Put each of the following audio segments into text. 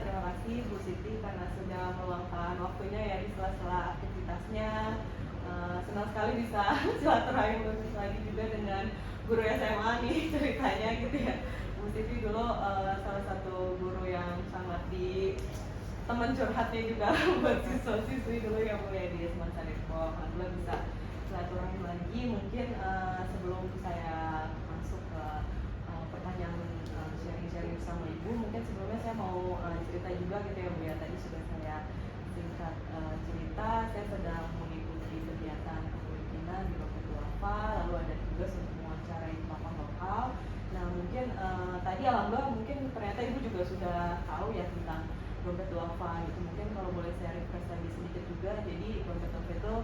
terima kasih Bu Siti karena sudah meluangkan waktunya ya di sela-sela aktivitasnya. Senang sekali bisa silaturahim lagi juga dengan guru SMA nih ceritanya gitu ya. Bu Siti dulu salah satu guru yang sangat di teman curhatnya juga buat siswa-siswi dulu yang mulai di Semansa Depok. Alhamdulillah bisa silaturahim lagi. Mungkin sebelum saya masuk ke pertanyaan sharing-sharing sama Ibu, mungkin sebelumnya saya mau cerita juga gitu ya Bu ya. Tadi sudah saya singkat cerita, saya sedang mengikuti kegiatan kepemimpinan di Dompet Duafa, lalu ada tugas untuk mewawancarai tokoh lokal. Nah mungkin tadi alhamdulillah mungkin ternyata Ibu juga sudah tahu ya tentang Dompet Duafa gitu. Mungkin kalau boleh saya refresh lagi sedikit juga, jadi Dompet Duafa itu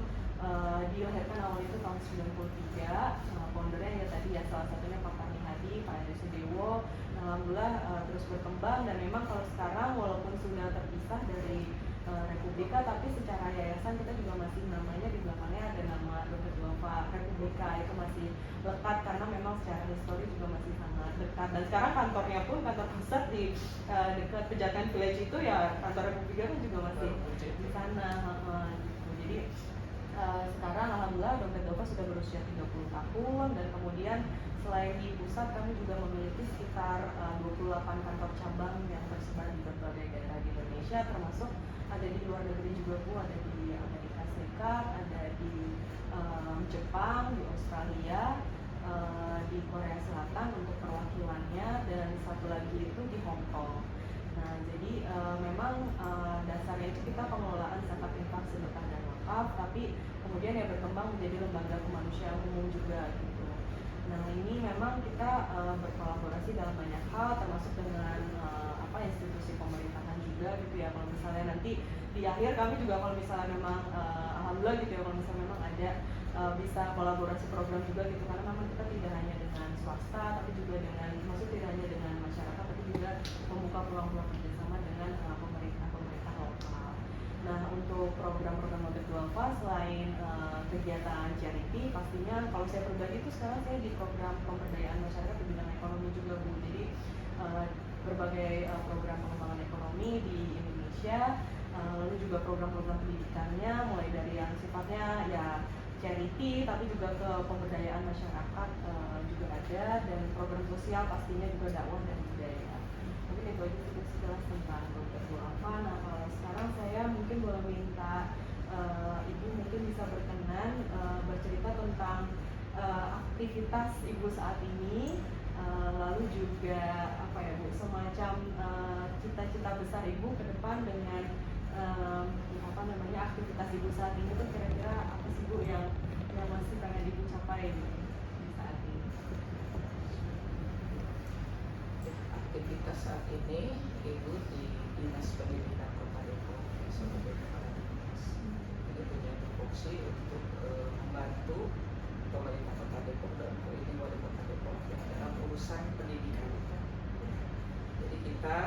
dilahirkan awal itu tahun 93. Foundernya ya tadi ya salah satunya Pak Fahmi Hadi, Pak Edi Sudewo. Alhamdulillah terus berkembang, dan memang kalau sekarang walaupun sudah terpisah dari Republika, tapi secara yayasan kita juga masih namanya di belakangnya ada nama Dompet Duafa Republika, itu masih lekat karena memang secara histori juga masih sangat dekat. Dan sekarang kantornya pun kantor pusat di dekat Pejaten Village itu ya, kantor Republika kan juga masih di sana gitu. Jadi sekarang alhamdulillah Dompet Duafa sudah berusia 30 tahun, dan kemudian selain di pusat kami juga memiliki sekitar 28 kantor cabang yang tersebar di berbagai daerah di Indonesia, termasuk ada di luar negeri juga Bu, ada di Amerika Serikat, ada di Jepang, di Australia, di Korea Selatan untuk perwakilannya, dan satu lagi itu di Hong Kong. Nah jadi memang dasarnya itu kita pengelolaan zakat infak sedekah dan wakaf, tapi kemudian ya berkembang menjadi lembaga kemanusiaan umum juga gitu. Nah ini memang kita berkolaborasi dalam banyak hal, termasuk dengan institusi pemerintahan juga gitu ya. Kalau misalnya nanti di akhir kami juga kalau misalnya memang alhamdulillah gitu ya, kalau misalnya memang ada bisa kolaborasi program juga gitu, karena memang kita tidak hanya dengan swasta tapi juga dengan, maksud tidak hanya dengan masyarakat tapi juga membuka peluang-peluang kerjasama dengan pemerintah lokal. Nah untuk program-program Dompet Duafa selain kegiatan charity, pastinya kalau saya pribadi itu sekarang saya di program pemberdayaan masyarakat di bidang ekonomi juga Bu. Jadi berbagai program pengembangan ekonomi di Indonesia, lalu juga program-program pendidikannya mulai dari yang sifatnya ya charity tapi juga ke pemberdayaan masyarakat juga ada, dan program sosial pastinya juga dakwah dan budaya. Mungkin itu aja sekilas tentang Dompet Duafa. Nah kalau sekarang saya mungkin boleh minta Ibu mungkin bisa berkenan bercerita tentang aktivitas Ibu saat ini, lalu juga apa ya Bu, semacam cita-cita besar Ibu ke depan dengan aktivitas Ibu saat ini tuh kira-kira apa sih Bu yang masih pengen Ibu capai gitu di saat ini? Aktivitas saat ini Ibu di Dinas Pendidikan Kota Depok sebagai kepala dinas. Ini punya tupoksi untuk membantu pemerintah Kota Depok dan ini wali Kota Depok yang dalam urusan pendidikan. Jadi kita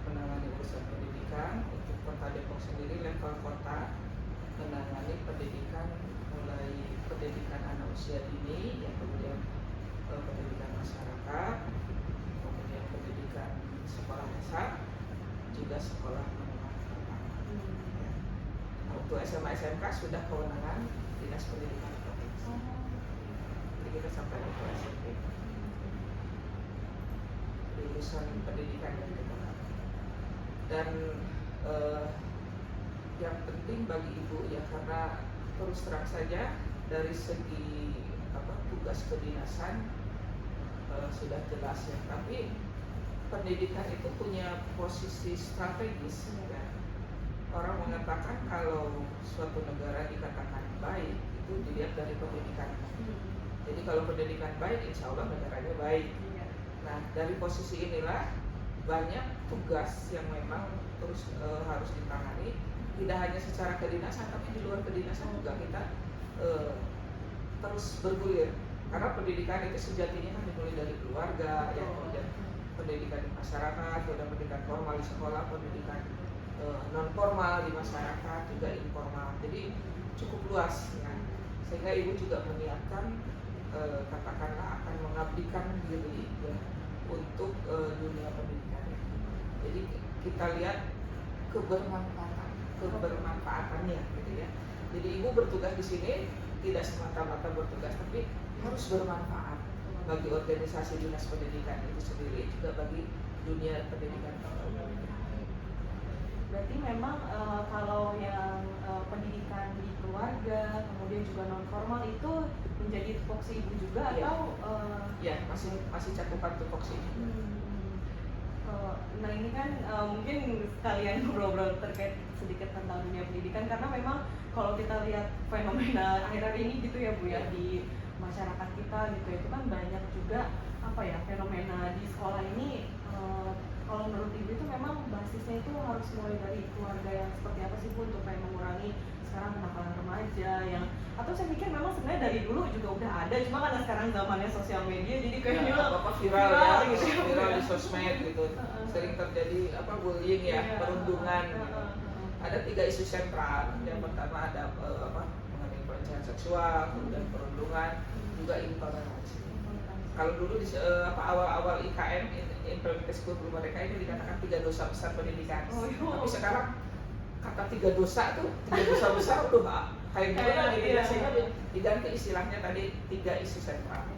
menangani urusan pendidikan untuk Kota Depok sendiri, level kota menangani pendidikan mulai pendidikan anak usia dini, yang kemudian pendidikan masyarakat, kemudian pendidikan sekolah dasar, juga sekolah menengah pertama. Ya. Nah, untuk SMA SMK sudah kewenangan Dinas Pendidikan Provinsi. Jadi kita sampai ke SMP. Di urusan pendidikan yang kita dan yang penting bagi Ibu ya, karena terus terang saja dari segi tugas kedinasan sudah jelas ya, tapi pendidikan itu punya posisi strategis ya. Orang mengatakan kalau suatu negara dikatakan baik itu dilihat dari pendidikan. Jadi kalau pendidikan baik, insya Allah negaranya baik. Nah dari posisi inilah banyak tugas yang memang terus harus ditangani, tidak hanya secara kedinasan tapi di luar kedinasan juga kita terus bergulir, karena pendidikan itu sejatinya kan dimulai dari keluarga, ya, kemudian pendidikan di masyarakat, kemudian pendidikan formal di sekolah, pendidikan non formal di masyarakat, juga informal, jadi cukup luas ya. Sehingga Ibu juga menyiapkan katakanlah akan mengabdikan diri ya, untuk dunia pendidikan. Jadi kita lihat kebermanfaatannya gitu ya. Jadi ibu bertugas di sini tidak semata-mata bertugas, tapi harus bermanfaat bagi organisasi dinas pendidikan itu sendiri, juga bagi dunia pendidikan. Berarti memang kalau yang pendidikan di keluarga, kemudian juga non formal itu menjadi tupoksi ibu juga Ya. atau Ya, masih cakupan tupoksi. Nah ini kan mungkin sekalian ngobrol-ngobrol terkait sedikit tentang dunia pendidikan, karena memang kalau kita lihat fenomena akhir-akhir ini gitu ya Bu ya, di masyarakat kita gitu, itu kan banyak juga apa ya, fenomena di sekolah ini. Kalau menurut ibu itu memang basisnya itu harus mulai dari keluarga yang seperti apa sih Bu, untuk kayak mengurangi sekarang kenakalan remaja yang, atau saya pikir memang sebenarnya dari dulu juga udah ada, cuma karena sekarang zamannya sosial media jadi kayaknya apa viral ya, gitu ya, Bu, viral ya. di sosmed gitu. Sering terjadi bullying ya, perundungan. Ada 3 isu sentral. Yang pertama ada mengenai pelecehan seksual, kemudian perundungan, juga intoleransi. Kalau dulu di awal-awal IKM, implementasi kurikulum mereka ini dikatakan 3 dosa besar pendidikan. Tapi sekarang kata 3 dosa tuh, 3 dosa besar udah kayak gimana gitu ya, sehingga diganti istilahnya tadi 3 isu sentral.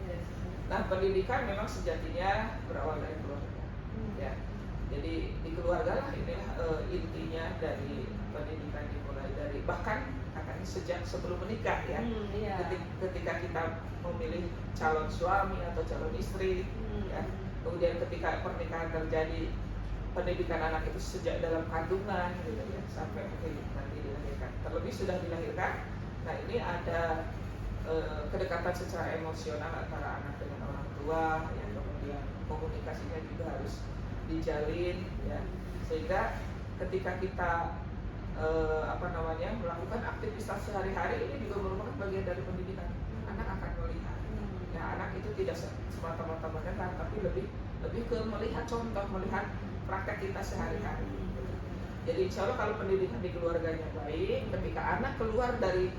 Nah, pendidikan memang sejatinya berawal dari keluarga. Ya. Jadi di keluarga lah inilah intinya dari pendidikan, dimulai dari bahkan katanya sejak sebelum menikah ya. Ketika kita memilih calon suami atau calon istri, ya. Kemudian ketika pernikahan terjadi, pendidikan anak itu sejak dalam kandungan gitu ya, sampai nanti dilahirkan. Terlebih sudah dilahirkan, nah ini ada kedekatan secara emosional antara anak dengan orang tua, ya, kemudian komunikasinya juga harus dijalin, ya, sehingga ketika kita melakukan aktivitas sehari-hari, ini juga merupakan bagian dari pendidikan. Anak akan melihat, ya, anak itu tidak semata-mata mendengar, tapi lebih ke melihat contoh, melihat praktek kita sehari-hari. Jadi insya Allah kalau pendidikan di keluarganya baik, ketika anak keluar dari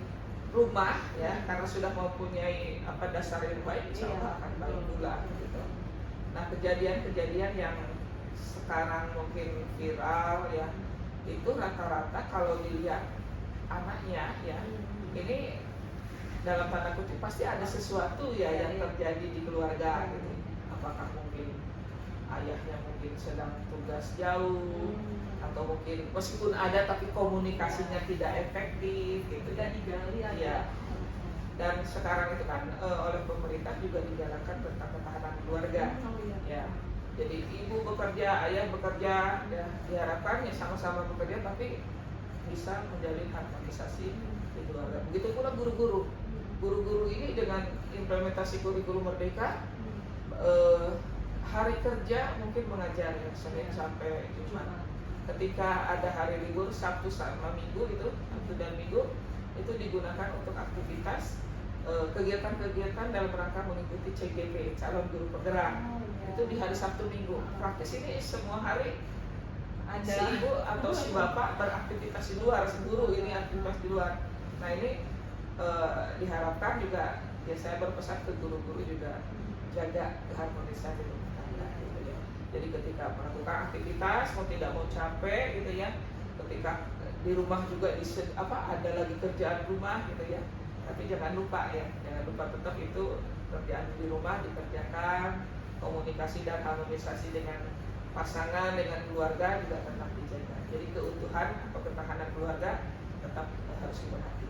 rumah, ya, karena sudah mempunyai dasar yang baik, insya Allah akan baik pula gitu. Nah, kejadian-kejadian yang sekarang mungkin viral ya, itu rata-rata kalau dilihat anaknya ya, ini dalam tanda kutip pasti ada sesuatu ya yang terjadi di keluarga gitu. Apakah mungkin ayahnya mungkin sedang tugas jauh, atau mungkin meskipun ada tapi komunikasinya tidak efektif gitu, tidak digali ya. Dan sekarang itu kan oleh pemerintah juga dijalankan tentang ketahanan keluarga. Ya. Jadi ibu bekerja, ayah bekerja, ya, diharapkan ya sama-sama bekerja tapi bisa menjalin harmonisasi di keluarga. Begitu pula guru-guru. Guru-guru ini dengan implementasi kurikulum merdeka, hari kerja mungkin mengajar ya, Senin sampai Jumat. Ketika ada hari libur Sabtu sama Minggu itu, Sabtu dan Minggu itu digunakan untuk aktivitas kegiatan-kegiatan dalam rangka mengikuti CGP, calon guru penggerak. Itu di hari Sabtu Minggu. Praktis ini semua hari ada si ibu atau si bapak beraktivitas di luar, si guru ini aktivitas di luar. Nah ini diharapkan juga, ya saya berpesan ke guru-guru juga jaga keharmonisan rumah tangga gitu ya. Jadi ketika melakukan aktivitas mau tidak mau capek gitu ya, ketika di rumah juga ada lagi kerjaan rumah gitu ya, tapi jangan lupa tetap itu kerjaan di rumah dikerjakan, komunikasi dan harmonisasi dengan pasangan, dengan keluarga juga tetap dijaga. Jadi keutuhan atau ketahanan keluarga tetap harus diperhatikan.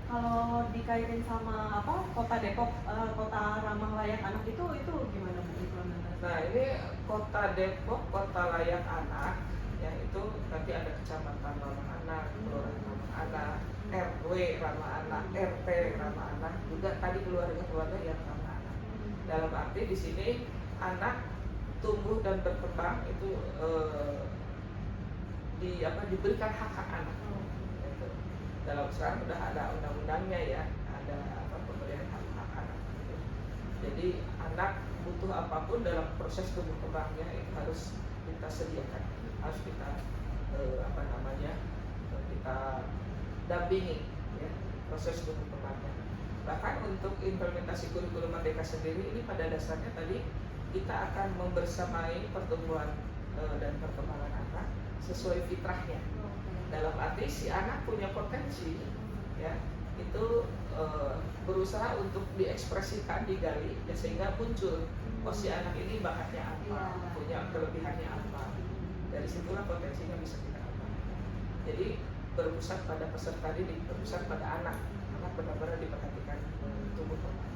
Kalau dikaitin sama kota Depok, kota ramah layak anak itu gimana Bu implementasi? Nah ini kota Depok, kota layak anak, ya itu nanti ada kecamatan ramah anak, kelurahan ramah anak, RW ramah anak, RT ramah anak, juga tadi keluarga-keluarga yang ramah anak. Dalam arti di sini anak tumbuh dan berkembang itu diberikan hak-hak anak. Gitu. Dalam sekarang sudah ada undang-undangnya ya, ada pemberian hak-hak anak. Gitu. Jadi anak butuh apapun dalam proses tumbuh kembangnya itu harus kita sediakan, harus kita kita dampingi ya, proses tumbuh kembangnya. Bahkan untuk implementasi kurikulum merdeka sendiri ini pada dasarnya tadi kita akan membersamai pertumbuhan dan perkembangan anak sesuai fitrahnya. Dalam arti si anak punya potensi, ya itu berusaha untuk diekspresikan, digali, ya, sehingga muncul oh si anak ini bakatnya apa, punya kelebihannya apa. Dari situlah potensinya bisa kita ambil. Jadi berpusat pada peserta didik, berpusat pada anak benar-benar diperhatikan tumbuh kembang.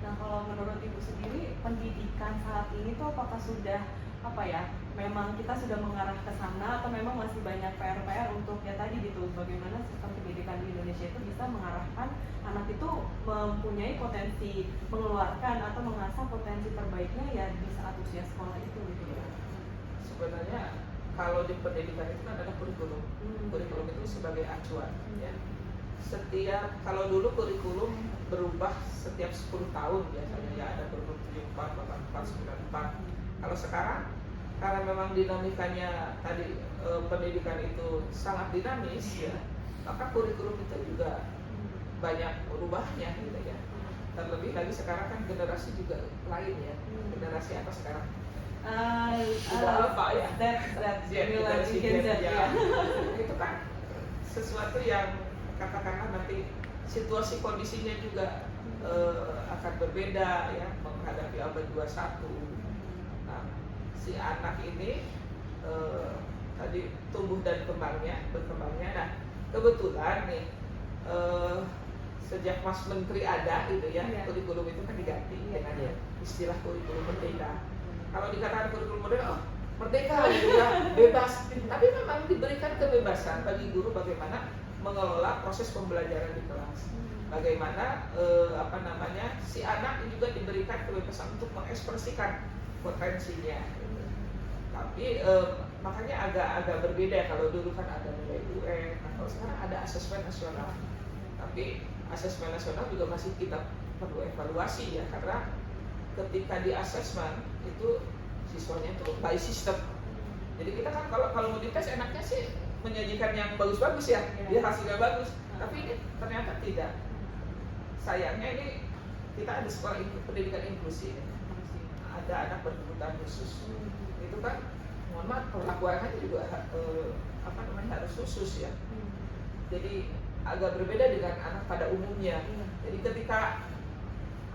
Nah, kalau menurut Ibu sendiri, pendidikan saat ini tuh apakah sudah memang kita sudah mengarah ke sana, atau memang masih banyak PR-PR untuk ya tadi gitu, bagaimana sistem pendidikan di Indonesia itu bisa mengarahkan anak itu mempunyai potensi, mengeluarkan atau mengasah potensi terbaiknya ya di saat usia sekolah itu gitu ya. Sebenarnya kalau di pendidikan itu kan ada kurikulum. Kurikulum itu sebagai acuan, ya. Kalau dulu kurikulum berubah setiap 10 tahun biasanya, ya ada kurikulum 74, 84, 94. Kalau sekarang karena memang dinamikanya tadi pendidikan itu sangat dinamis, ya, maka kurikulum itu juga banyak berubahnya gitu ya. Terlebih lagi sekarang kan generasi juga lain ya. Generasi apa sekarang? Sudah apa ya? Generasi Gen Z ya. Itu kan sesuatu yang katakanlah nanti situasi kondisinya juga akan berbeda ya, menghadapi abad 21. Nah, si anak ini tadi tumbuh dan berkembangnya. Nah, kebetulan nih sejak Mas Menteri ada gitu ya, kurikulum itu kan diganti dengan istilah kurikulum merdeka. Kalau dikatakan kurikulum merdeka gitu ya, bebas. Tapi memang diberikan kebebasan bagi guru bagaimana mengelola proses pembelajaran di kelas. Bagaimana si anak juga diberikan kebebasan untuk mengekspresikan potensinya. Tapi makanya agak berbeda. Kalau dulu kan ada nilai UN, kalau sekarang ada asesmen nasional. Tapi asesmen nasional juga masih kita perlu evaluasi ya, karena ketika di asesmen itu siswanya itu by system. Jadi kita kan kalau mau dites enaknya sih menyajikan yang bagus-bagus ya, dia hasilnya bagus. Tapi ini ternyata tidak. Sayangnya ini kita ada sekolah pendidikan inklusi, ada anak berkebutuhan khusus. Itu kan, mohon maaf, perlakuannya juga harus khusus ya. Jadi agak berbeda dengan anak pada umumnya. Jadi ketika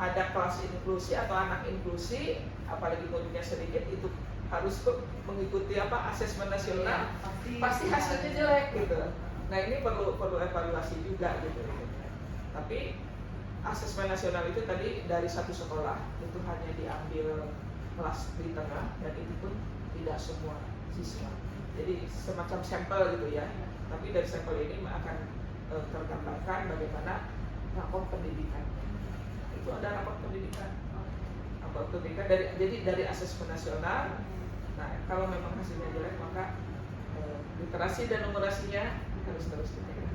ada kelas inklusi atau anak inklusi, apalagi muridnya sedikit, itu harus mengikuti asesmen nasional, pasti hasilnya jelek gitu. Nah ini perlu evaluasi juga gitu. Tapi asesmen nasional itu tadi dari satu sekolah itu hanya diambil kelas di tengah, dan itu pun tidak semua siswa. Jadi semacam sampel gitu ya. Tapi dari sampel ini akan tergambarkan bagaimana rapor pendidikannya. Itu ada rapor pendidikan dari asesmen nasional. Nah, kalau memang hasilnya jelek, maka literasi dan numerasinya harus terus dijaga.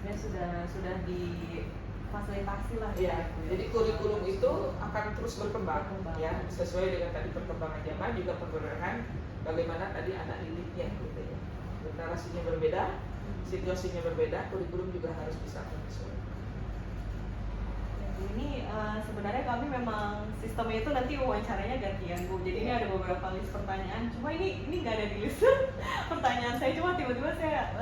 Sebenarnya sudah difasilitasi lah ya. Jadi kurikulum itu akan terus berkembang ya, sesuai dengan tadi perkembangan zaman, juga perkembangan bagaimana tadi anak didiknya gitu ya. Literasinya berbeda, situasinya berbeda, kurikulum juga harus bisa menyesuaikan. Ini sebenarnya kami memang sistemnya itu nanti wawancaranya gantian Bu. Jadi ini ada beberapa list pertanyaan. Cuma ini nggak ada di list pertanyaan saya. Cuma tiba-tiba saya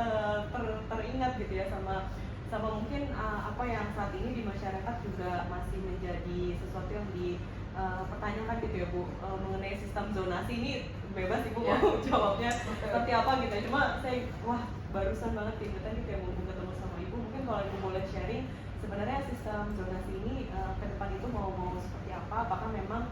teringat gitu ya sama mungkin apa yang saat ini di masyarakat juga masih menjadi sesuatu yang dipertanyakan gitu ya Bu, mengenai sistem zonasi. Ini bebas Ibu mau jawabnya seperti apa gitu ya. Cuma saya barusan banget tadi kayak mau ketemu sama Ibu. Mungkin kalau Ibu boleh sharing sebenarnya sistem zonasi ini ke depan itu mau seperti apa? Apakah memang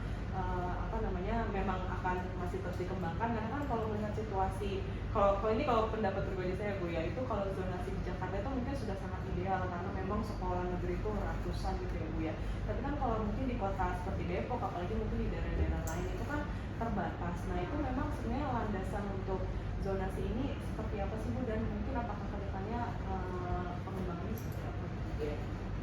memang akan masih terus dikembangkan? Karena kan kalau melihat situasi, kalau pendapat pribadi saya Bu ya, itu kalau zonasi di Jakarta itu mungkin sudah sangat ideal karena memang sekolah negeri itu ratusan gitu ya Bu ya. Tapi kan kalau mungkin di kota seperti Depok, apalagi mungkin di daerah-daerah lain itu kan terbatas. Nah itu memang sebenarnya landasan untuk zonasi ini seperti apa sih Bu, dan mungkin apakah ke depannya pengembangannya seperti apa? Ya.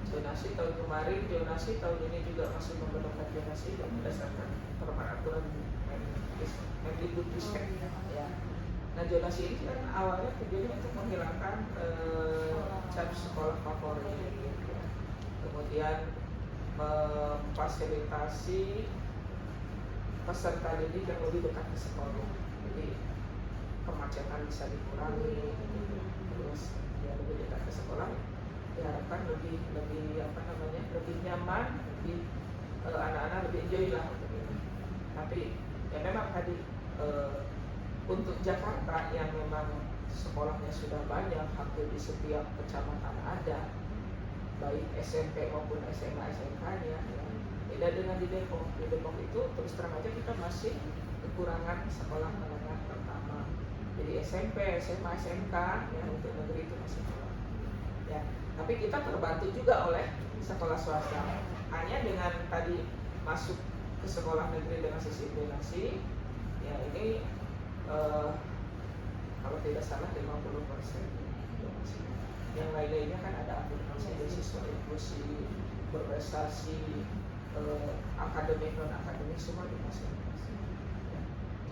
Zonasi tahun kemarin, zonasi tahun ini juga masih memperlakukan zonasi dan berdasarkan peraturan Mendikbudristek. Ya. Nah zonasi ini kan awalnya tujuannya untuk menghilangkan jam sekolah favorit, gitu. Kemudian memfasilitasi peserta didik yang lebih dekat ke sekolah. Jadi kemacetan bisa dikurangi, terus ya lebih dekat ke sekolah, diharapkan lebih lebih nyaman, lebih anak-anak lebih enjoy lah untuk ini. Tapi ya memang tadi untuk Jakarta yang memang sekolahnya sudah banyak, hampir di setiap kecamatan ada, baik SMP maupun SMA SMK-nya, ya. Beda dengan di Depok. Di Depok itu terus terang aja kita masih kekurangan sekolah menengah pertama. Jadi SMP, SMA, SMK ya untuk negeri itu masih kurang. Ya, tapi kita terbantu juga oleh sekolah swasta. Hanya dengan tadi masuk ke sekolah negeri dengan sisi donasi, ya ini kalau tidak salah 50% donasi. Yang lain-lainnya kan ada akuntansi, beasiswa inklusi, berprestasi, akademik non akademik semua dikasih. Ya.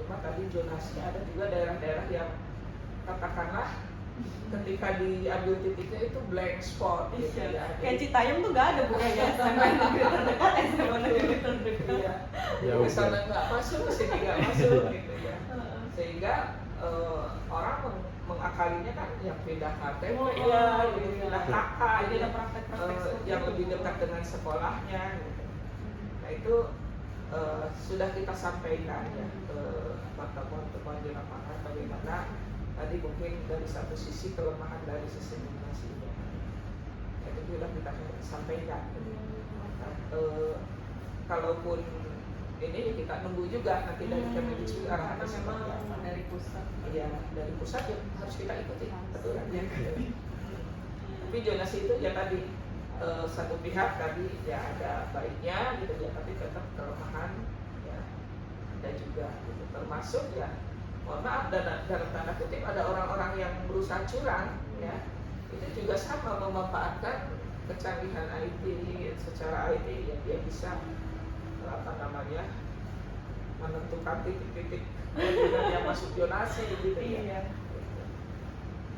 Cuma tadi zonasi ada juga daerah-daerah yang katakanlah ketika diambil titiknya itu blank spot gitu ya. Kayak Citayam tuh nggak ada bukannya SMA negeri terdekat, SMA negeri terdekat. Iya. Jadi misalnya nggak masuk, sini nggak masuk gitu ya. Sehingga orang mengakalinya kan yang pindah KTP ya, pindah KK, yang lebih dekat dengan sekolahnya. Gitu. Nah itu sudah kita sampaikan ya ke teman-teman di lapangan bagaimana tadi mungkin dari satu sisi kelemahan dari sisi donasinya. Itu sudah kita sampaikan. Nah, kalaupun ini kita nunggu juga nanti dari Kemendikbud arahannya seperti apa. Dari pusat. Iya, dari pusat ya harus kita ikuti aturannya. Tapi zonasi itu ya tadi satu pihak tadi ya ada baiknya gitu ya, tapi tetap kelemahan ya ada juga gitu. Termasuk ya mohon maaf dalam tanda kutip ada orang-orang yang berusaha curang ya, itu juga sama memanfaatkan kecanggihan IT. Secara IT ya dia bisa menentukan titik-titik yang masuk zonasi gitu ya.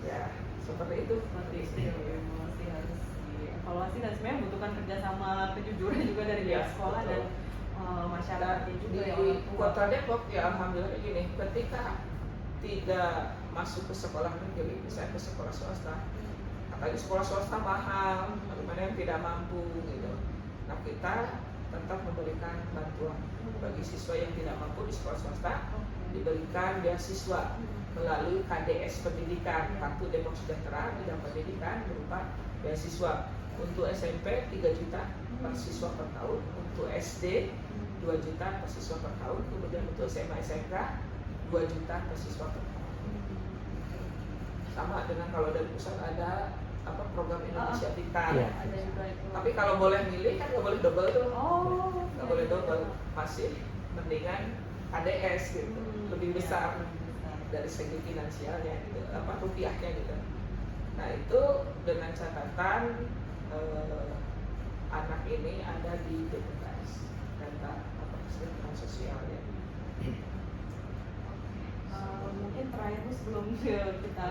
Ya seperti itu. Seperti itu evaluasi harus dievaluasi dan sebenarnya membutuhkan kerjasama kejujuran juga dari pihak sekolah dan masyarakatnya juga ya. Di Kota Depok ya alhamdulillah gini, ketika tidak masuk ke sekolah negeri, misalnya ke sekolah swasta, apalagi sekolah swasta mahal, bagaimana yang tidak mampu gitu. Nah kita tetap memberikan bantuan bagi siswa yang tidak mampu di sekolah swasta, diberikan beasiswa melalui KDS Pendidikan, Kartu Depok Sejahtera Bidang Pendidikan berupa beasiswa. Untuk SMP 3 juta per siswa per tahun, untuk SD 2 juta per siswa per tahun, kemudian untuk SMA SMK 2 juta per siswa per tahun. Sama dengan kalau dari pusat ada program Indonesia Pintar. Ada juga itu. Tapi kalau boleh milih kan nggak boleh double tuh. Nggak boleh double, masih mendingan KDS gitu, lebih besar dari segi finansialnya gitu, rupiahnya gitu. Nah itu dengan catatan anak ini ada di DPKS, data kesejahteraan sosialnya. Mungkin terakhir sebelum kita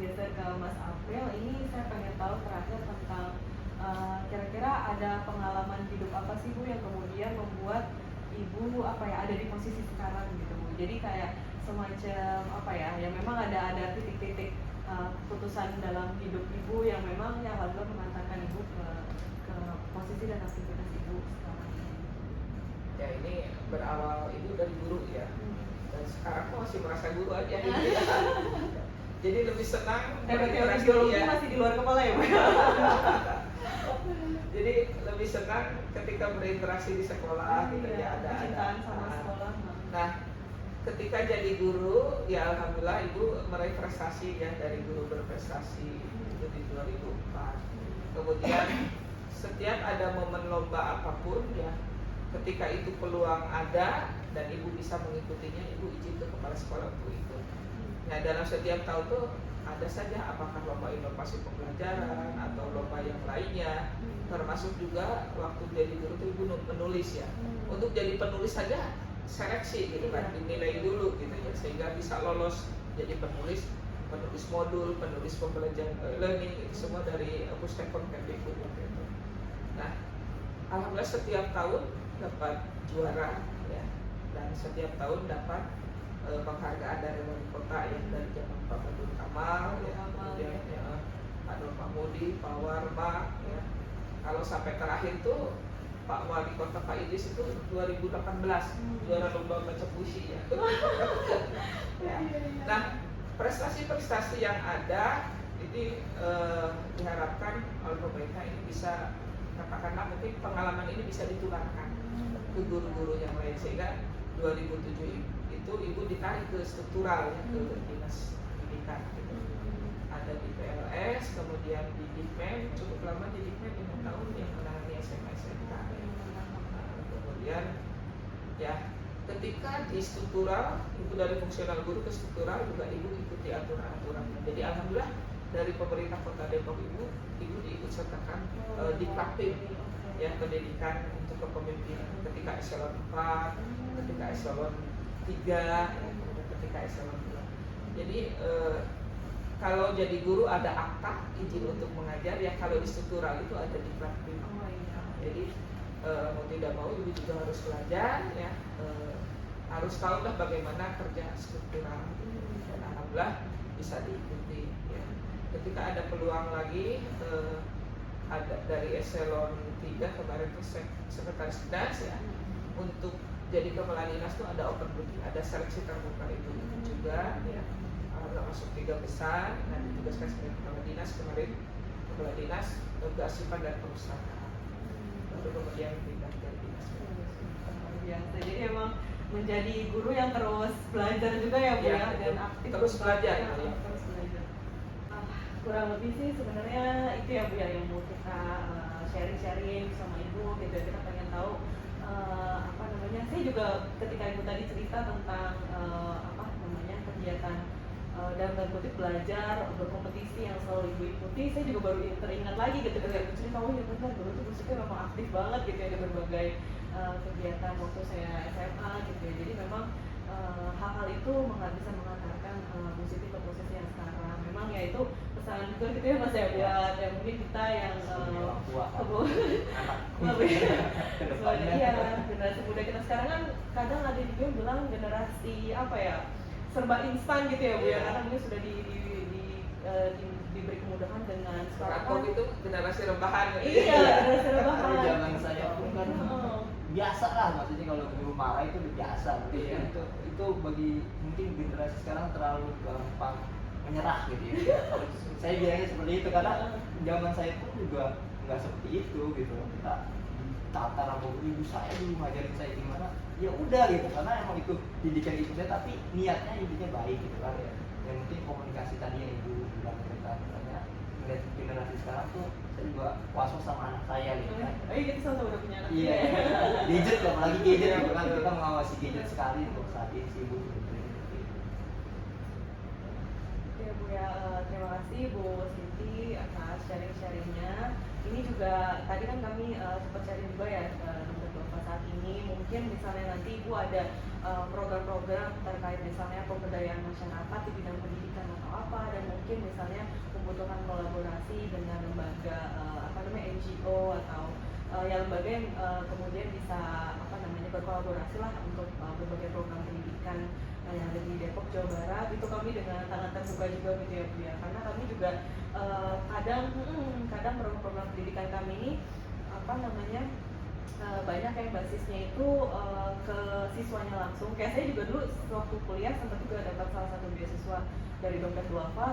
geser ke Mas April, ini saya pengen tahu terakhir tentang kira-kira ada pengalaman hidup apa sih Bu yang kemudian membuat Ibu ada di posisi sekarang gitu Bu. Jadi kayak semacam yang memang ada titik-titik keputusan dalam hidup Ibu yang memang yang alhamdulillah mengantarkan Ibu ke posisi dan aktivitas Ibu sekarang ini. Ya ini berawal Ibu dari guru ya. Dan sekarang aku masih merasa guru aja gitu ya. Jadi lebih senang teori biologi masih di luar kepala ya Bu. Jadi lebih senang ketika berinteraksi di sekolah gitu ya, ada sama sekolah. Nah ketika jadi guru ya alhamdulillah Ibu meraih prestasi ya, dari guru berprestasi itu di 2004. Kemudian setiap ada momen lomba apapun ya, ketika itu peluang ada dan Ibu bisa mengikutinya, Ibu izin ke kepala sekolah untuk ikut. Nah dalam setiap tahun tuh ada saja apakah lomba inovasi pembelajaran atau lomba yang lainnya, termasuk juga waktu jadi guru itu Ibu menulis ya. Untuk jadi penulis saja seleksi gitu kan, dinilai dulu gitu ya, sehingga bisa lolos jadi penulis modul, penulis pembelajaran learning, itu semua dari Pustekon Kemdikbud waktu itu. Nah alhamdulillah setiap tahun dapat juara ya, dan setiap tahun dapat penghargaan dari wali kota yang dari zaman Pak Badrun Kamal, ya, kemudian ya, Pak Nur Mahmudi, Pak Warma, ya. Kalau sampai terakhir tuh Pak Wali Kota Pak Idris itu 2018 juara lomba baca puisi ya. Ya. Nah, prestasi-prestasi yang ada ini diharapkan oleh pemerintah ini bisa, katakanlah mungkin pengalaman ini bisa ditularkan ke guru-guru yang lain, sehingga 2007 itu ibu ditarik ke struktural ya, ke dinas pendidikan gitu. Ada di PLS, kemudian di Dikmen, cukup lama di Dikmen 5 tahun yang menangani SMA SMK. Kemudian ya ketika di struktural, ibu dari fungsional guru ke struktural juga ibu ikuti aturan-aturannya. Jadi alhamdulillah dari pemerintah Kota Depok ibu diikut sertakan di Klapim ya, pendidikan untuk kepemimpinan ketika eselon 4, ketika eselon 3, ketika eselon 2. Jadi kalau jadi guru ada akta izin untuk mengajar ya, kalau di struktural itu ada di Klapim. Jadi mau tidak mau ibu juga harus belajar ya, harus tahu lah bagaimana kerja struktural, dan alhamdulillah bisa diikuti ya. Ketika ada peluang lagi, ada dari eselon 3 kemarin ke sekretaris dinas ya, untuk jadi kepala dinas itu ada open booking, ada seleksi terbuka itu juga ya. Alhamdulillah masuk 3 besar, nah ditugaskan sebagai kepala dinas kemarin, kepala dinas kearsipan dan perpustakaan, baru kemudian pindah ke dinas. Biasa. Jadi emang menjadi guru yang terus belajar juga ya Bu ya, dan aktif terus belajar ya, ya. terus belajar. Kurang lebih sih sebenarnya itu ya Bu ya yang mau kita sharing-sharing sama Ibu gitu. Kita pengen tahu apa namanya, saya juga ketika Ibu tadi cerita tentang apa namanya kegiatan dalam tanda kutip belajar, berkompetisi yang selalu Ibu ikuti, saya juga baru teringat lagi gitu ketika Ibu cerita, oh ya benar dulu tuh musiknya memang aktif banget gitu ya di berbagai kegiatan waktu saya SMA gitu ya. Jadi memang hal-hal itu bisa mengantarkan musisi ke posisi yang sekarang. Memang ya itu pesan juga gitu ya Mas ya, buat ya mungkin kita yang iya generasi muda kita sekarang kan kadang ada juga yang bilang generasi apa ya, serba instan gitu ya Bu ya, karena mungkin sudah diberi kemudahan dengan sekarang itu generasi rebahan ya. Iya, generasi rebahan. Zaman saya pun kan biasa lah, maksudnya kalau guru marah itu udah biasa. Iya. Itu bagi mungkin generasi sekarang terlalu gampang menyerah gitu ya. Kalau saya bilangnya seperti itu karena zaman saya pun juga nggak seperti itu gitu. Kita tata sama ibu saya dulu ngajarin saya gimana, ya udah gitu, karena emang itu didikan ibu saya, tapi niatnya ibunya baik gitu kan ya. Yang penting komunikasi tadi yang ibu bilang katanya melihat generasi sekarang tuh, saya juga was-was sama anak saya gitu kan. Oh iya, kita sama udah punya anak. Iya, gadget loh, apalagi gadget ya kan, kita mengawasi gadget sekali untuk saat ini sih Bu. Ya Bu ya, terima kasih Bu Siti atas sharing-sharingnya. Ini juga tadi kan kami sempat sharing juga ya untuk Bapak saat ini. Mungkin misalnya nanti Ibu ada program-program terkait misalnya pemberdayaan masyarakat di bidang pendidikan atau apa, dan mungkin misalnya membutuhkan kolaborasi dengan lembaga apa namanya NGO atau ya lembaga yang kemudian bisa apa namanya berkolaborasi lah untuk berbagai program pendidikan yang ada di Depok, Jawa Barat, itu kami dengan tangan terbuka juga gitu ya Bu ya, karena kami juga kadang program pendidikan kami ini apa namanya banyak yang basisnya itu ke siswanya langsung. Kayak saya juga dulu waktu kuliah sempat juga dapat salah satu beasiswa dari Dompet Duafa,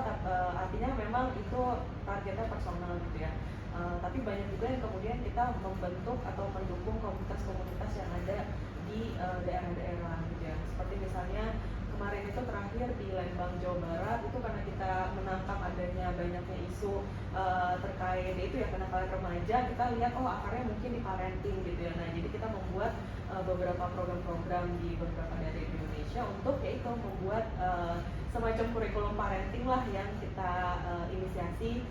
artinya memang itu targetnya personal gitu ya. Tapi banyak juga yang kemudian kita membentuk atau mendukung komunitas-komunitas yang ada di daerah-daerah gitu ya. Seperti misalnya kemarin itu terakhir di Lembang, Jawa Barat, itu karena kita menangkap adanya banyaknya isu terkait itu ya kenakalan remaja, kita lihat oh akarnya mungkin di parenting gitu ya. Nah jadi kita membuat beberapa program-program di beberapa daerah di Indonesia untuk yaitu membuat semacam kurikulum parenting lah yang kita inisiasi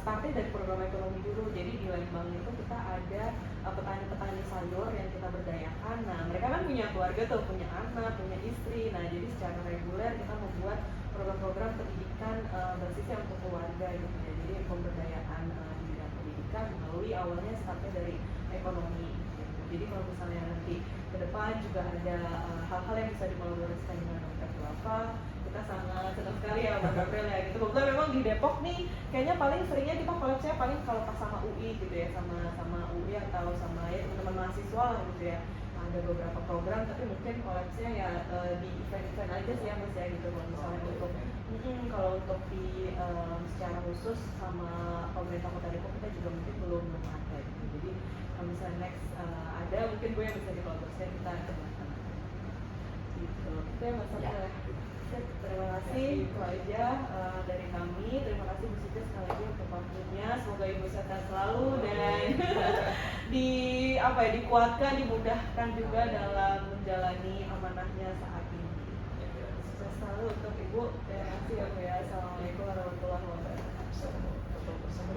startnya dari program ekonomi dulu. Jadi di Lembang itu kita ada petani-petani sayur yang kita berdayakan. Nah mereka kan punya keluarga tuh, punya anak, punya istri. Nah jadi secara reguler kita membuat program-program pendidikan bersisnya untuk keluarga gitu ya. Jadi pemberdayaan di bidang pendidikan melalui awalnya startnya dari ekonomi gitu. Jadi kalau misalnya nanti ke depan juga ada hal-hal yang bisa dikolaborasikan dengan Dompet apa-apa. Kita sangat senang sekali ya Mas April ya gitu. Kebetulan memang di Depok nih kayaknya paling seringnya kita collabnya paling kalau pas sama UI gitu ya, sama UI atau sama ya teman-teman mahasiswa lah gitu ya. Ada beberapa program tapi mungkin collabnya ya di event-event aja sih ya Mas ya gitu. Kalau misalnya untuk kalau untuk di secara khusus sama pemerintah Kota Depok kita juga mungkin belum ada gitu. Jadi kalau misalnya next ada mungkin gue yang bisa dikolaborasikan kita coba gitu. Itu ya Mas April ya. Terima kasih, itu aja dari kami. Terima kasih Bu Siti sekali lagi untuk waktunya. Semoga Ibu sehat selalu dan dikuatkan, dimudahkan juga dalam menjalani amanahnya saat ini. Sukses selalu untuk Ibu. Terima kasih ya Bu ya. Assalamualaikum warahmatullahi wabarakatuh.